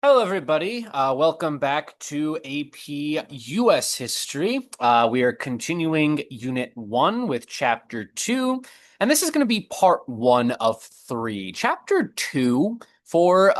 Hello, everybody. Welcome back to AP US History. We are continuing Unit 1 with Chapter 2, and this is going to be Part 1 of 3. Chapter 2 for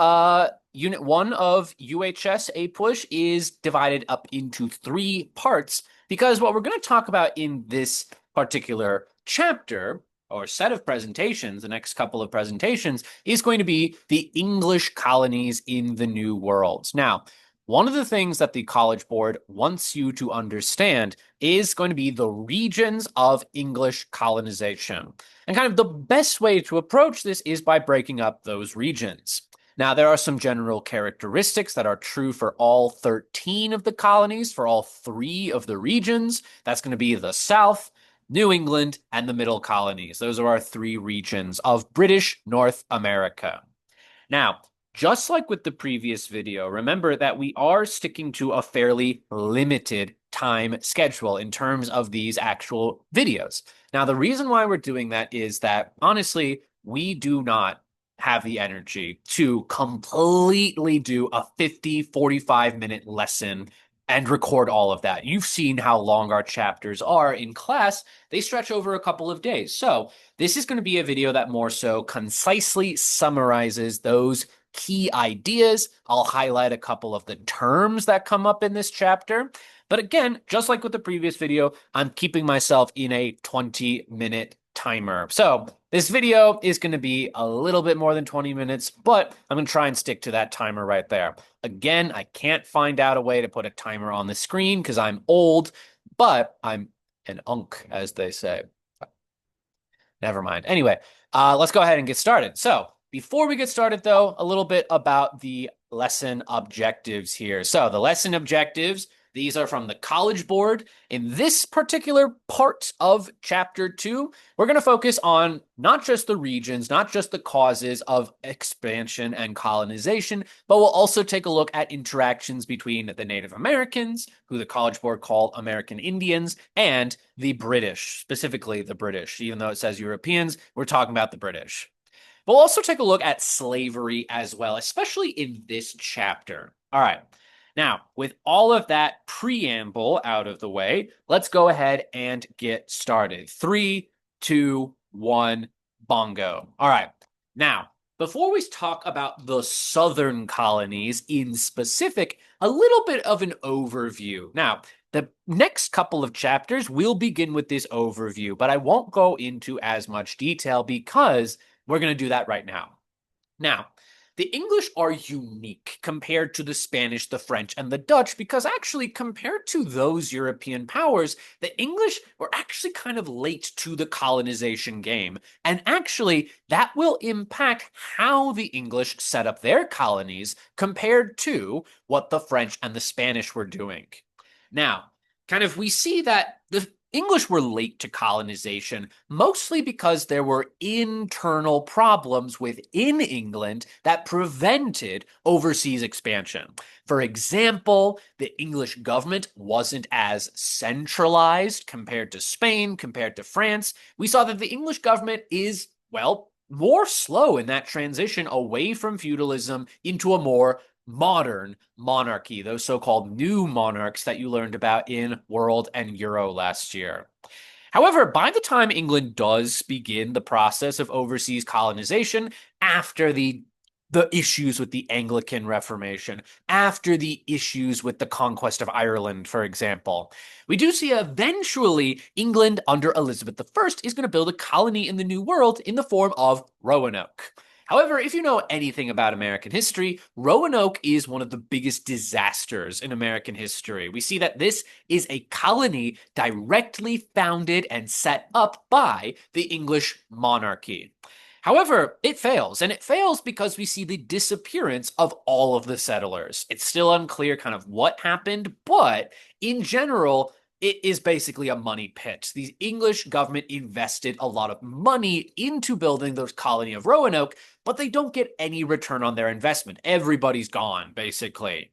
Unit 1 of UHS APUSH is divided up into 3 parts because what we're going to talk about in this particular chapter or set of presentations, the next couple of presentations, is going to be the English colonies in the New World. Now, one of the things that the College Board wants you to understand is going to be the regions of English colonization. And kind of the best way to approach this is by breaking up those regions. Now, there are some general characteristics that are true for all 13 of the colonies, for all 3 of the regions. That's going to be the South, New England, and the Middle Colonies. Those are our 3 regions of British North America. Now, just like with the previous video, remember that we are sticking to a fairly limited time schedule in terms of these actual videos. Now, the reason why we're doing that is that, honestly, we do not have the energy to completely do a 45-minute lesson and record all of that. You've seen how long our chapters are in class. They stretch over a couple of days. So this is going to be a video that more so concisely summarizes those key ideas. I'll highlight a couple of the terms that come up in this chapter. But again, just like with the previous video, I'm keeping myself in a 20-minute timer. So this video is going to be a little bit more than 20 minutes, but I'm going to try and stick to that timer right there. Again, I can't find out a way to put a timer on the screen because I'm old, but I'm an unk, as they say. Never mind. Anyway, let's go ahead and get started. So before we get started, though, a little bit about the lesson objectives here. So the lesson objectives, these are from the College Board. In this particular part of Chapter 2, we're going to focus on not just the regions, not just the causes of expansion and colonization, but we'll also take a look at interactions between the Native Americans, who the College Board called American Indians, and the British, specifically the British. Even though it says Europeans, we're talking about the British. We'll also take a look at slavery as well, especially in this chapter. All right. Now, with all of that preamble out of the way, let's go ahead and get started. 3, 2, 1, bongo. All right. Now, before we talk about the southern colonies in specific, a little bit of an overview. Now, the next couple of chapters will begin with this overview, but I won't go into as much detail because we're going to do that right now. Now, the English are unique compared to the Spanish, the French, and the Dutch because actually, compared to those European powers, the English were actually kind of late to the colonization game. And actually, that will impact how the English set up their colonies compared to what the French and the Spanish were doing. Now, kind of we see that the English were late to colonization, mostly because there were internal problems within England that prevented overseas expansion. For example, the English government wasn't as centralized compared to Spain, compared to France. We saw that the English government is, well, more slow in that transition away from feudalism into a more modern monarchy, those so-called new monarchs that you learned about in World and Euro last year. However, by the time England does begin the process of overseas colonization, after the issues with the Anglican Reformation, after the issues with the conquest of Ireland, for example, we do see eventually England under Elizabeth I is going to build a colony in the New World in the form of Roanoke. However, if you know anything about American history, Roanoke is one of the biggest disasters in American history. We see that this is a colony directly founded and set up by the English monarchy. However, it fails, and it fails because we see the disappearance of all of the settlers. It's still unclear kind of what happened, but in general, it is basically a money pit. The English government invested a lot of money into building the colony of Roanoke, but they don't get any return on their investment. Everybody's gone, basically.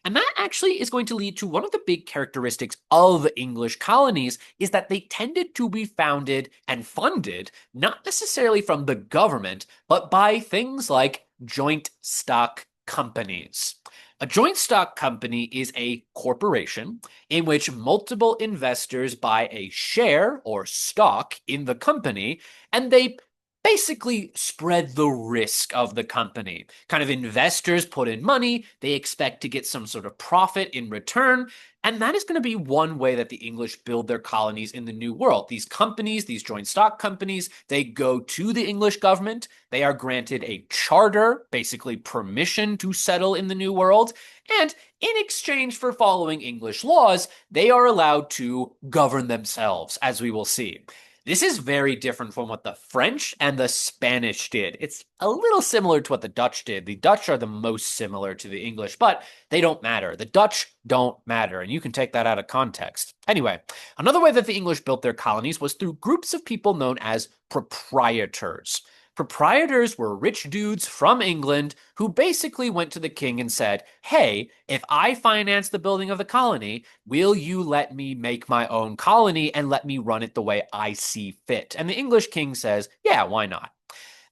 And that actually is going to lead to one of the big characteristics of English colonies is that they tended to be founded and funded not necessarily from the government, but by things like joint stock companies. A joint stock company is a corporation in which multiple investors buy a share or stock in the company, and they basically spread the risk of the company. Kind of investors put in money, they expect to get some sort of profit in return, and that is going to be one way that the English build their colonies in the New World. These companies, these joint stock companies, they go to the English government. They are granted a charter, basically permission to settle in the New World. And in exchange for following English laws, they are allowed to govern themselves, as we will see. This is very different from what the French and the Spanish did. It's a little similar to what the Dutch did. The Dutch are the most similar to the English, but they don't matter. The Dutch don't matter, and you can take that out of context. Anyway, another way that the English built their colonies was through groups of people known as proprietors. Proprietors were rich dudes from England who basically went to the king and said, hey, if I finance the building of the colony, will you let me make my own colony and let me run it the way I see fit? And the English king says, yeah, why not?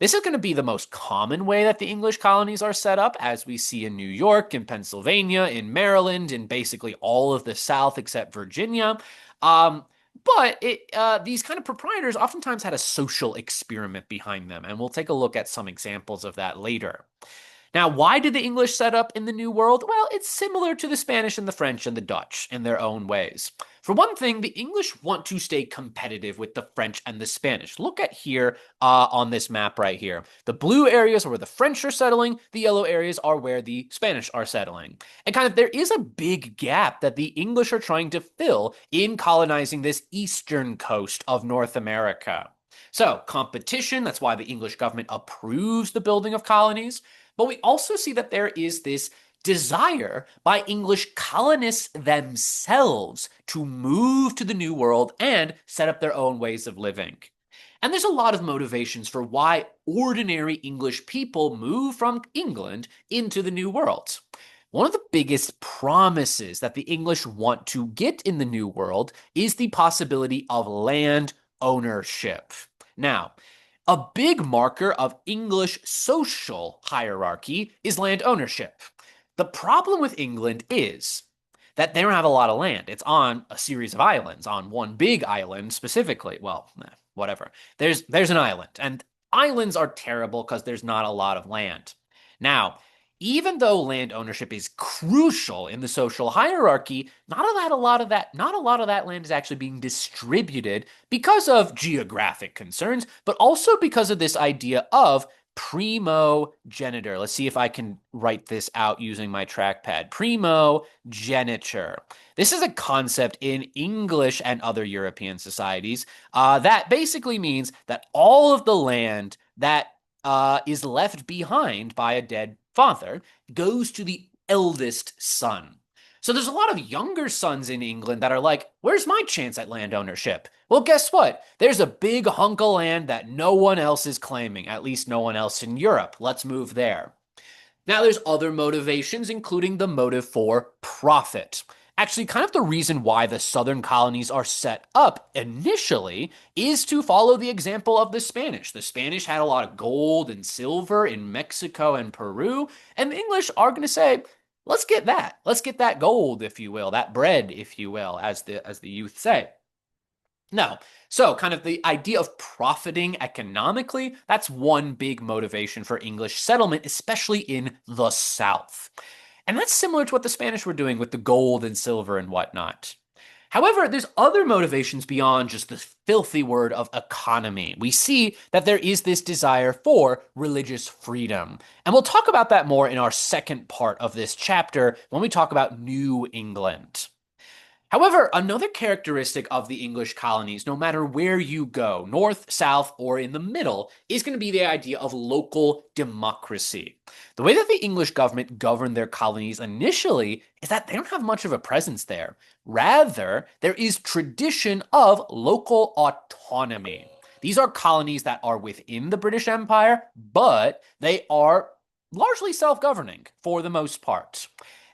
This is going to be the most common way that the English colonies are set up, as we see in New York, in Pennsylvania, in Maryland, in basically all of the South except Virginia. But these kind of proprietors oftentimes had a social experiment behind them, and we'll take a look at some examples of that later. Now, why did the English set up in the New World? Well, it's similar to the Spanish and the French and the Dutch in their own ways. For one thing, the English want to stay competitive with the French and the Spanish. Look at here on this map right here. The blue areas are where the French are settling. The yellow areas are where the Spanish are settling. And kind of there is a big gap that the English are trying to fill in colonizing this eastern coast of North America. So, competition, that's why the English government approves the building of colonies. But we also see that there is this desire by English colonists themselves to move to the New World and set up their own ways of living. And there's a lot of motivations for why ordinary English people move from England into the New World. One of the biggest promises that the English want to get in the New World is the possibility of land ownership. Now, a big marker of English social hierarchy is land ownership. The problem with England is that they don't have a lot of land. It's on a series of islands, on one big island specifically. Well, whatever. There's an island, and islands are terrible because there's not a lot of land. Now, even though land ownership is crucial in the social hierarchy, not a lot of that land is actually being distributed because of geographic concerns, but also because of this idea of primogeniture. Let's see if I can write this out using my trackpad. Primogeniture. This is a concept in English and other European societies that basically means that all of the land that is left behind by a dead father goes to the eldest son. So there's a lot of younger sons in England that are like, where's my chance at land ownership? Well, guess what? There's a big hunk of land that no one else is claiming, at least no one else in Europe. Let's move there. Now, there's other motivations, including the motive for profit. Actually, kind of the reason why the southern colonies are set up initially is to follow the example of the Spanish. The Spanish had a lot of gold and silver in Mexico and Peru, and the English are going to say, let's get that. Let's get that gold, if you will, that bread, if you will, as the youth say. No. So, kind of the idea of profiting economically, that's one big motivation for English settlement, especially in the South. And that's similar to what the Spanish were doing with the gold and silver and whatnot. However, there's other motivations beyond just the filthy word of economy. We see that there is this desire for religious freedom. And we'll talk about that more in our second part of this chapter when we talk about New England. However, another characteristic of the English colonies, no matter where you go, north, south, or in the middle, is going to be the idea of local democracy. The way that the English government governed their colonies initially is that they don't have much of a presence there. Rather, there is tradition of local autonomy. These are colonies that are within the British Empire, but they are largely self-governing for the most part.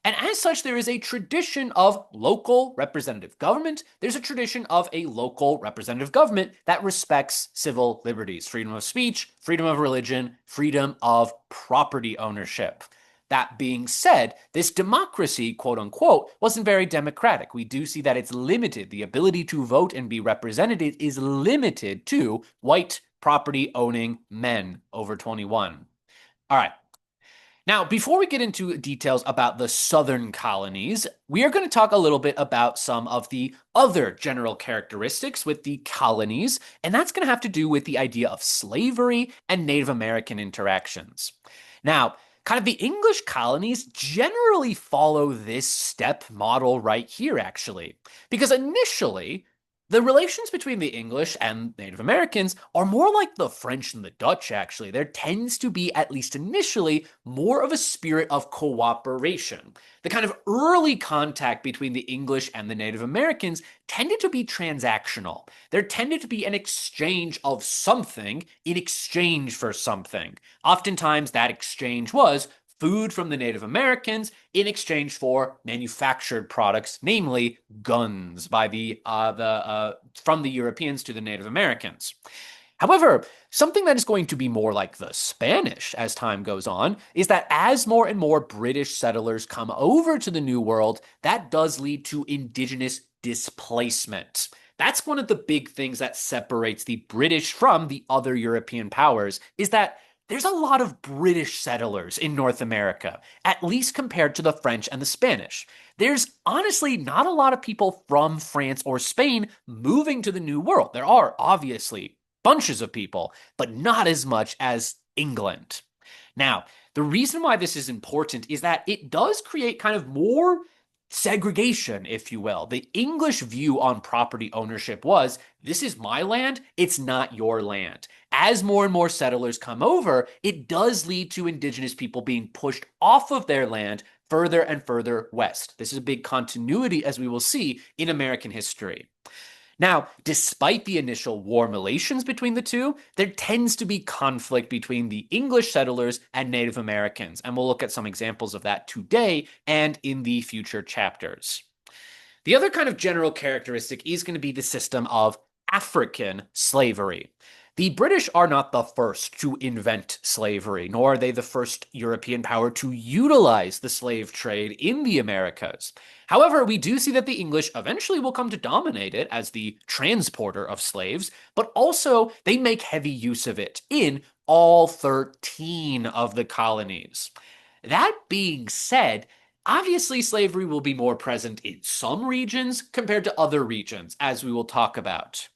And as such, there is a tradition of local representative government. There's a tradition of a local representative government that respects civil liberties, freedom of speech, freedom of religion, freedom of property ownership. That being said, this democracy, quote unquote, wasn't very democratic. We do see that it's limited. The ability to vote and be represented is limited to white property owning men over 21. All right. Now, before we get into details about the southern colonies, we are going to talk a little bit about some of the other general characteristics with the colonies, and that's going to have to do with the idea of slavery and Native American interactions. Now, kind of the English colonies generally follow this step model right here, actually, because initially, the relations between the English and Native Americans are more like the French and the Dutch, actually. There tends to be, at least initially, more of a spirit of cooperation. The kind of early contact between the English and the Native Americans tended to be transactional. There tended to be an exchange of something in exchange for something. Oftentimes, that exchange was food from the Native Americans in exchange for manufactured products, namely guns, by from the Europeans to the Native Americans. However, something that is going to be more like the Spanish as time goes on is that as more and more British settlers come over to the New World, that does lead to indigenous displacement. That's one of the big things that separates the British from the other European powers, is that there's a lot of British settlers in North America, at least compared to the French and the Spanish. There's honestly not a lot of people from France or Spain moving to the New World. There are obviously bunches of people, but not as much as England. Now, the reason why this is important is that it does create kind of more segregation, if you will. The English view on property ownership was, this is my land, it's not your land. As more and more settlers come over, it does lead to indigenous people being pushed off of their land further and further west. This is a big continuity, as we will see in American history. Now, despite the initial warm relations between the two, there tends to be conflict between the English settlers and Native Americans, and we'll look at some examples of that today and in the future chapters. The other kind of general characteristic is going to be the system of African slavery. The British are not the first to invent slavery, nor are they the first European power to utilize the slave trade in the Americas. However, we do see that the English eventually will come to dominate it as the transporter of slaves, but also they make heavy use of it in all 13 of the colonies. That being said, obviously slavery will be more present in some regions compared to other regions, as we will talk about.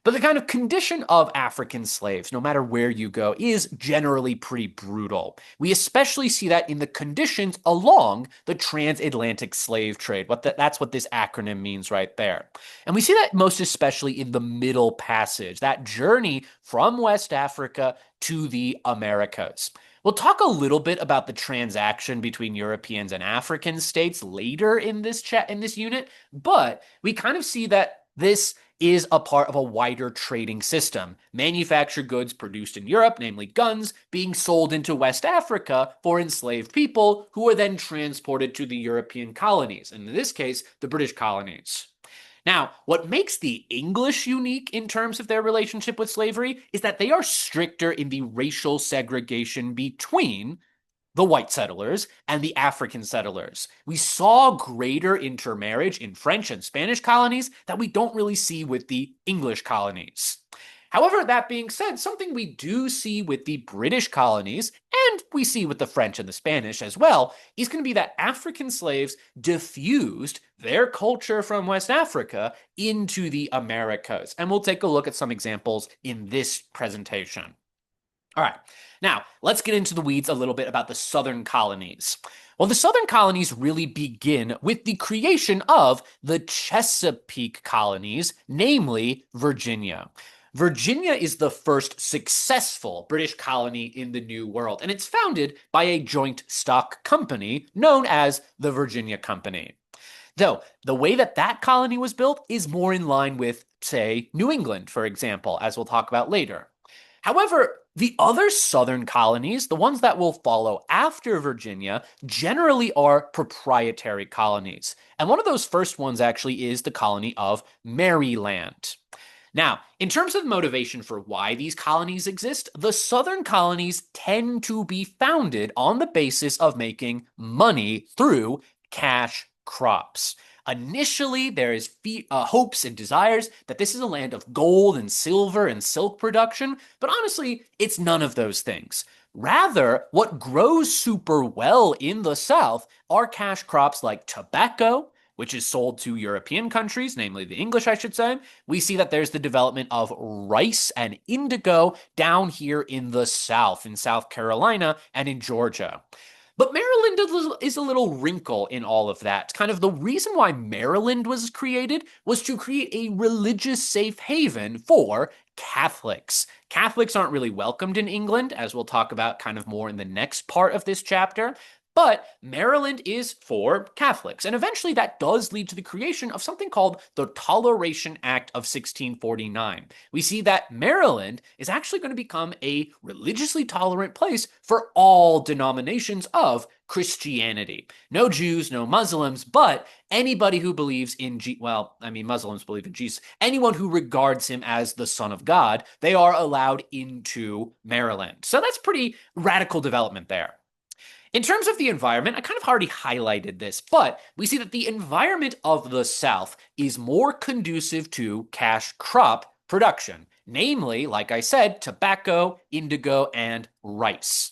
But the kind of condition of African slaves, no matter where you go, is generally pretty brutal. We especially see that in the conditions along the transatlantic slave trade. That's what this acronym means right there. And we see that most especially in the Middle Passage, that journey from West Africa to the Americas. We'll talk a little bit about the transaction between Europeans and African states later in this unit, but we kind of see that this is a part of a wider trading system. Manufactured goods produced in Europe, namely guns, being sold into West Africa for enslaved people who are then transported to the European colonies, and in this case, the British colonies. Now, what makes the English unique in terms of their relationship with slavery is that they are stricter in the racial segregation between the white settlers and the African settlers. We saw greater intermarriage in French and Spanish colonies that we don't really see with the English colonies. However, that being said, something we do see with the British colonies, and we see with the French and the Spanish as well, is going to be that African slaves diffused their culture from West Africa into the Americas. And we'll take a look at some examples in this presentation. All right, now let's get into the weeds a little bit about the southern colonies. Well, the southern colonies really begin with the creation of the Chesapeake colonies, namely Virginia. Virginia is the first successful British colony in the New World, and it's founded by a joint stock company known as the Virginia Company. Though, the way that that colony was built is more in line with, say, New England, for example, as we'll talk about later. However, the other southern colonies, the ones that will follow after Virginia, generally are proprietary colonies. And one of those first ones actually is the colony of Maryland. Now, in terms of motivation for why these colonies exist, the southern colonies tend to be founded on the basis of making money through cash crops. Initially, there is hopes and desires that this is a land of gold and silver and silk production, but honestly, it's none of those things. Rather, what grows super well in the South are cash crops like tobacco, which is sold to European countries, namely the English, I should say. We see that there's the development of rice and indigo down here in the South, in South Carolina and in Georgia. But Maryland is a little wrinkle in all of that. Kind of the reason why Maryland was created was to create a religious safe haven for Catholics. Catholics aren't really welcomed in England, as we'll talk about kind of more in the next part of this chapter. But Maryland is for Catholics. And eventually that does lead to the creation of something called the Toleration Act of 1649. We see that Maryland is actually going to become a religiously tolerant place for all denominations of Christianity. No Jews, no Muslims, but anybody who believes in, Muslims believe in Jesus. Anyone who regards him as the Son of God, they are allowed into Maryland. So that's pretty radical development there. In terms of the environment, I kind of already highlighted this, but we see that the environment of the South is more conducive to cash crop production, namely, like I said, tobacco, indigo, and rice.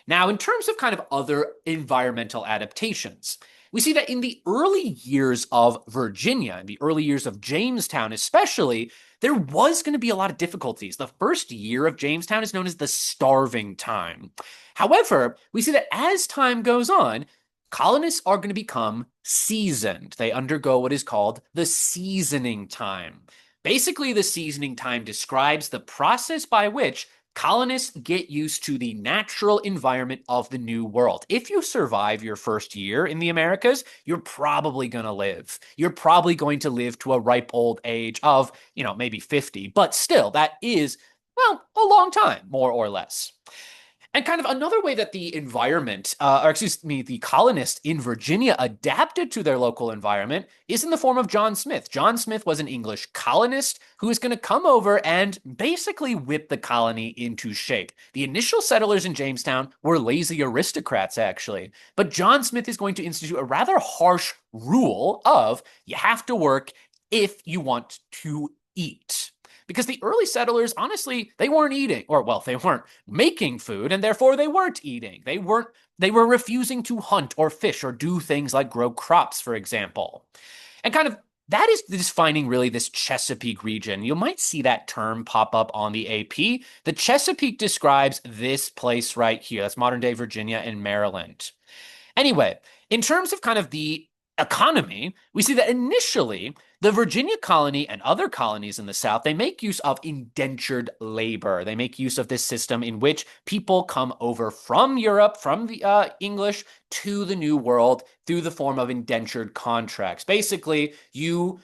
Now, in terms of kind of other environmental adaptations, we see that in the early years of Virginia, in the early years of Jamestown especially, there was going to be a lot of difficulties. The first year of Jamestown is known as the starving time. However, we see that as time goes on, colonists are going to become seasoned. They undergo what is called the seasoning time. Basically, the seasoning time describes the process by which colonists get used to the natural environment of the new world. If you survive your first year in the Americas, you're probably going to live. You're probably going to live to a ripe old age of, maybe 50, but still, that is, well, a long time, more or less. And kind of another way that the environment, the colonists in Virginia adapted to their local environment is in the form of John Smith. John Smith was an English colonist who is going to come over and basically whip the colony into shape. The initial settlers in Jamestown were lazy aristocrats, actually. But John Smith is going to institute a rather harsh rule of you have to work if you want to eat. Because the early settlers, honestly, they weren't eating, they weren't making food, and therefore they weren't eating. They were refusing to hunt or fish or do things like grow crops, for example. And kind of that is defining really this Chesapeake region. You might see that term pop up on the AP. The Chesapeake describes this place right here. That's modern day Virginia and Maryland. Anyway, in terms of kind of the economy, we see that initially the Virginia colony and other colonies in the South, they make use of indentured labor. They make use of this system in which people come over from Europe, from the English, to the New World through the form of indentured contracts. Basically, you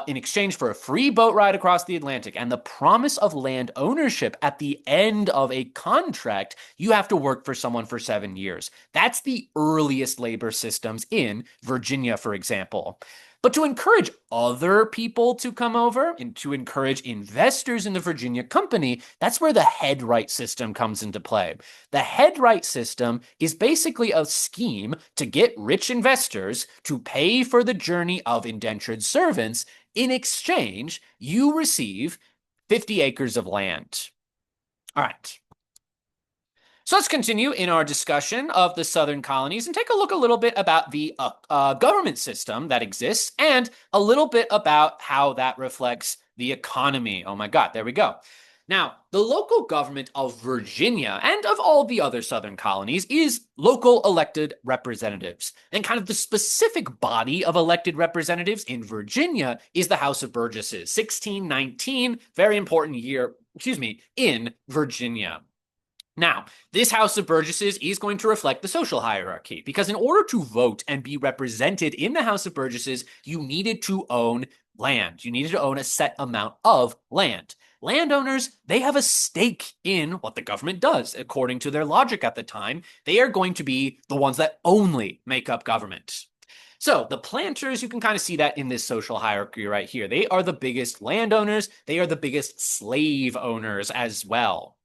in exchange for a free boat ride across the Atlantic and the promise of land ownership at the end of a contract, you have to work for someone for 7 years. That's the earliest labor systems in Virginia, for example. But to encourage other people to come over and to encourage investors in the Virginia company, that's where the headright system comes into play. The headright system is basically a scheme to get rich investors to pay for the journey of indentured servants. In exchange, you receive 50 acres of land. All right. So let's continue in our discussion of the Southern colonies and take a look a little bit about the government system that exists and a little bit about how that reflects the economy. Oh my God, there we go. Now, the local government of Virginia and of all the other Southern colonies is local elected representatives. And kind of the specific body of elected representatives in Virginia is the House of Burgesses. 1619, very important year, in Virginia. Now, this House of Burgesses is going to reflect the social hierarchy because in order to vote and be represented in the House of Burgesses, you needed to own land. You needed to own a set amount of land. Landowners, they have a stake in what the government does. According to their logic at the time, they are going to be the ones that only make up government. So the planters, you can kind of see that in this social hierarchy right here. They are the biggest landowners. They are the biggest slave owners as well.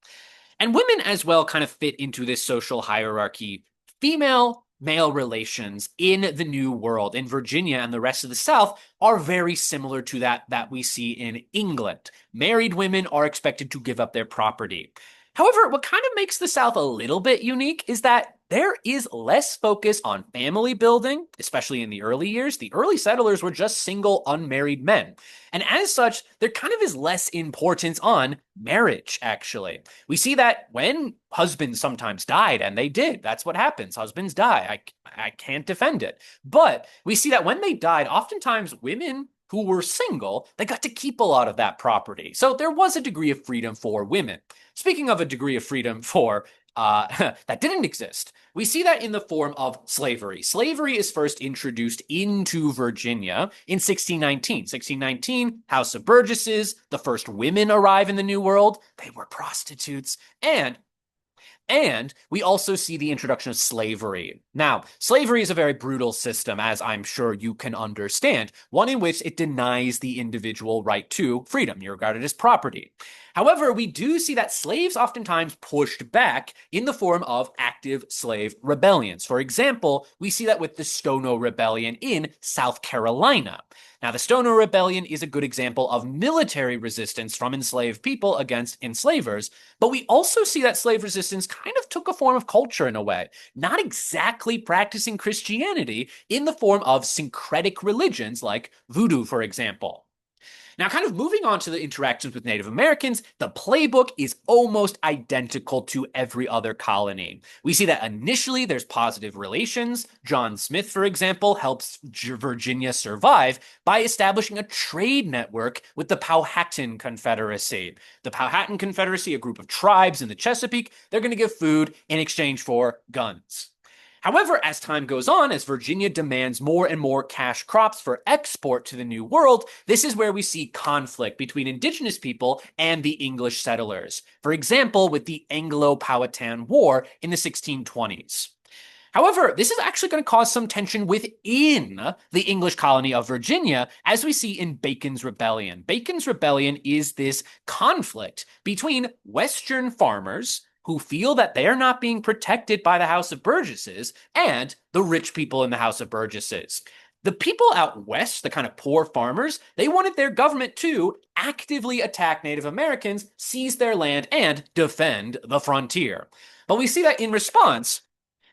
And women as well kind of fit into this social hierarchy. Female male relations in the New World, in Virginia and the rest of the South, are very similar to that we see in England. Married women are expected to give up their property. However, what kind of makes the South a little bit unique is that there is less focus on family building, especially in the early years. The early settlers were just single, unmarried men. And as such, there kind of is less importance on marriage, actually. We see that when husbands sometimes died, and they did. That's what happens. Husbands die. I can't defend it. But we see that when they died, oftentimes women who were single, they got to keep a lot of that property. So there was a degree of freedom for women. Speaking of a degree of freedom for that didn't exist. We see that in the form of slavery. Slavery is first introduced into Virginia in 1619. 1619, House of Burgesses, the first women arrive in the New World. They were prostitutes. And we also see the introduction of slavery. Now, slavery is a very brutal system, as I'm sure you can understand, one in which it denies the individual right to freedom. You're regarded as property. However, we do see that slaves oftentimes pushed back in the form of active slave rebellions. For example, we see that with the Stono Rebellion in South Carolina. Now, the Stono Rebellion is a good example of military resistance from enslaved people against enslavers, but we also see that slave resistance kind of took a form of culture in a way, not exactly practicing Christianity in the form of syncretic religions like voodoo, for example. Now, kind of moving on to the interactions with Native Americans, the playbook is almost identical to every other colony. We see that initially there's positive relations. John Smith, for example, helps Virginia survive by establishing a trade network with the Powhatan Confederacy. The Powhatan Confederacy, a group of tribes in the Chesapeake, they're going to give food in exchange for guns. However, as time goes on, as Virginia demands more and more cash crops for export to the New World, this is where we see conflict between indigenous people and the English settlers. For example, with the Anglo-Powhatan War in the 1620s. However, this is actually going to cause some tension within the English colony of Virginia, as we see in Bacon's Rebellion. Bacon's Rebellion is this conflict between Western farmers who feel that they are not being protected by the House of Burgesses and the rich people in the House of Burgesses. The people out west, the kind of poor farmers, they wanted their government to actively attack Native Americans, seize their land, and defend the frontier. But we see that in response,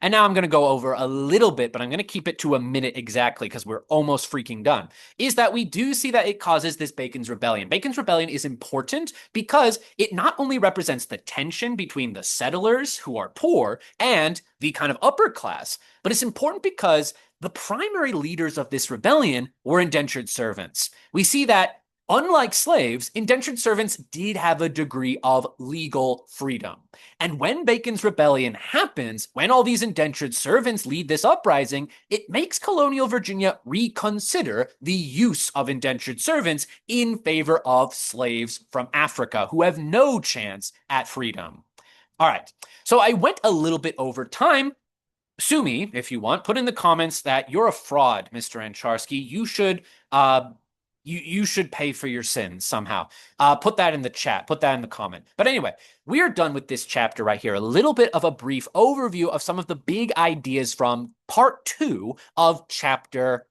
and now I'm going to go over a little bit, but I'm going to keep it to a minute exactly because we're almost freaking done, is that we do see that it causes this Bacon's Rebellion. Bacon's Rebellion is important because it not only represents the tension between the settlers who are poor and the kind of upper class, but it's important because the primary leaders of this rebellion were indentured servants. We see that unlike slaves, indentured servants did have a degree of legal freedom. And when Bacon's Rebellion happens, when all these indentured servants lead this uprising, it makes colonial Virginia reconsider the use of indentured servants in favor of slaves from Africa who have no chance at freedom. All right, so I went a little bit over time. Sue me if you want. Put in the comments that you're a fraud, Mr. Ancharsky. You should pay for your sins somehow. Put that in the chat. Put that in the comment. But anyway, we are done with this chapter right here. A little bit of a brief overview of some of the big ideas from part one of chapter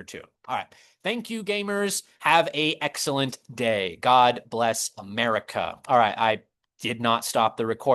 2. All right. Thank you, gamers. Have an excellent day. God bless America. All right. I did not stop the recording.